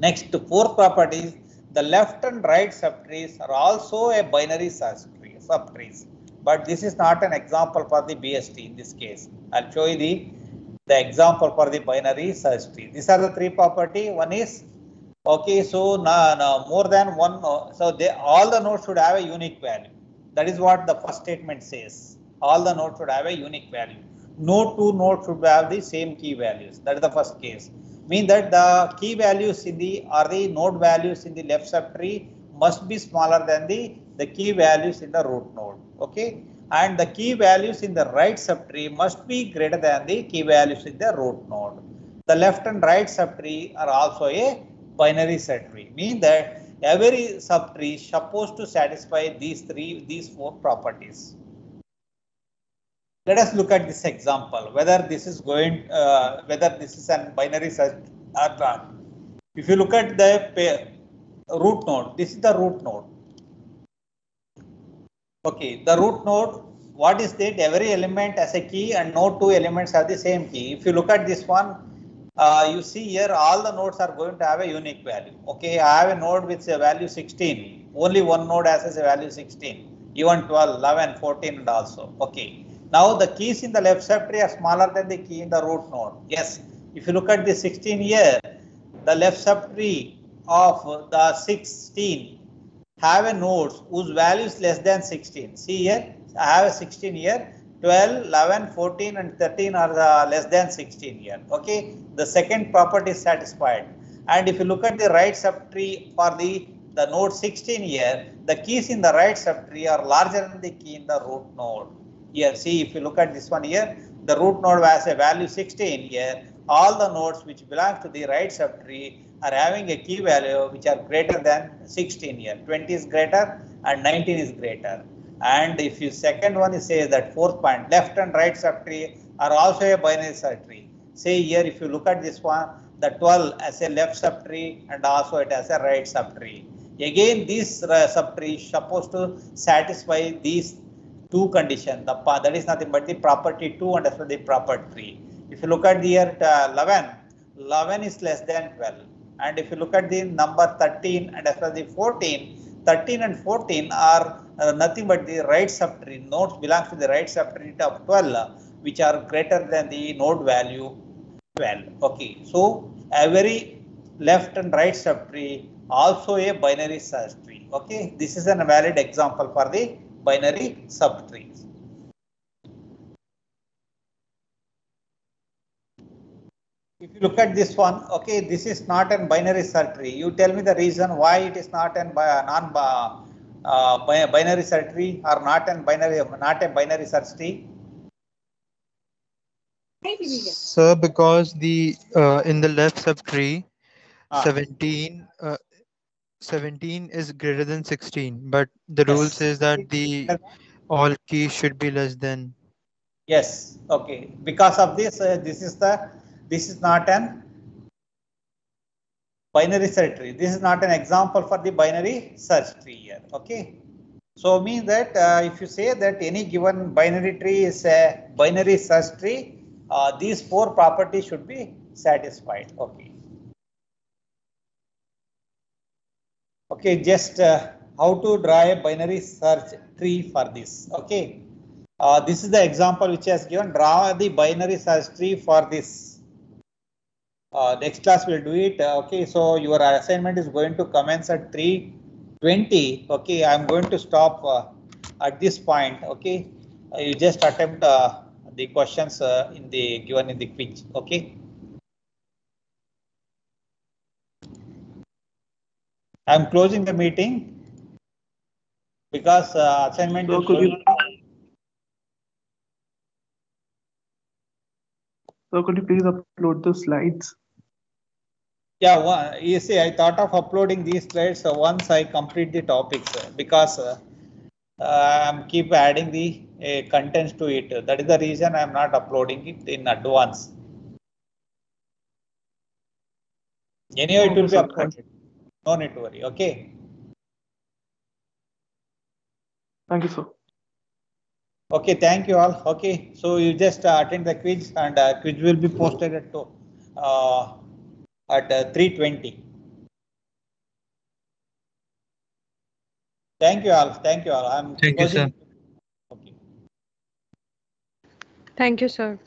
Next, fourth property is the left and right subtrees are also a binary subtrees, but this is not an example for the BST in this case. I'll show you the example for the binary search tree. These are the three property. One is okay, so now more than one, so all the nodes should have a unique value. That is what the first statement says. All the nodes should have a unique value. No two nodes should have the same key values. That is the first case. Mean that the key values in the node values in the left subtree must be smaller than the key values in the root node. Okay, and the key values in the right subtree must be greater than the key values in the root node. The left and right subtree are also a binary subtree. Mean that every subtree is supposed to satisfy these four properties. Let us look at this example, whether this is a binary search or not. If you look at the root node, this is the root node. Okay, the root node, what is that? Every element has a key and no two elements have the same key. If you look at this one, you see here all the nodes are going to have a unique value. Okay, I have a node with a value 16. Only one node has a value 16. Even 12, 11, 14 and also. Okay. Now the keys in the left subtree are smaller than the key in the root node. Yes, if you look at the 16 here, the left subtree of the 16 have a nodes whose value is less than 16. See here, I have a 16 here, 12, 11, 14 and 13 are less than 16 here. Okay, the second property is satisfied. And if you look at the right subtree for the node 16 here, the keys in the right subtree are larger than the key in the root node. Here, see, if you look at this one here, the root node has a value 16 here. All the nodes which belong to the right subtree are having a key value which are greater than 16 here. 20 is greater and 19 is greater. And if you second one is says that fourth point, left and right subtree are also a binary subtree. Say here, if you look at this one, the 12 as a left subtree and also it has a right subtree. Again, this subtree is supposed to satisfy these two conditions. That is nothing but the property 2 and as well the property 3. If you look at the here 11 is less than 12. And if you look at the number 13 and as well the 14, 13 and 14 are nothing but the right subtree. Nodes belongs to the right subtree of 12, which are greater than the node value 12. Okay, so every left and right subtree also a binary search tree. Okay, this is a valid example for the binary subtrees. If you look at this one, okay, this is not a binary search tree. You tell me the reason why it is not a binary search tree or not a binary search tree. Sir, because the in the left subtree, 17 is greater than 16, but the rule says that the all keys should be less than. Yes, okay. Because of this, this is not an binary search tree. This is not an example for the binary search tree here. Okay. So means that if you say that any given binary tree is a binary search tree, these four properties should be satisfied. Okay. Okay, just how to draw a binary search tree for this. Okay, this is the example which has given. Draw the binary search tree for this. Next class we'll do it. Okay, so your assignment is going to commence at 3:20. Okay, I'm going to stop at this point. Okay, you just attempt the questions given in the quiz. Okay. I'm closing the meeting because assignment is going. So could you please upload the slides? Yeah, you see, I thought of uploading these slides once I complete the topics because I'm keep adding the contents to it. That is the reason I'm not uploading it in advance. Anyway, it will be uploaded. No need to worry. Okay. Thank you, sir. Okay, thank you all. Okay, so you just attend the quiz and quiz will be posted at 3:20. Thank you all. Thank you all. I'm Thank you, sir. closing. Okay. Thank you, sir.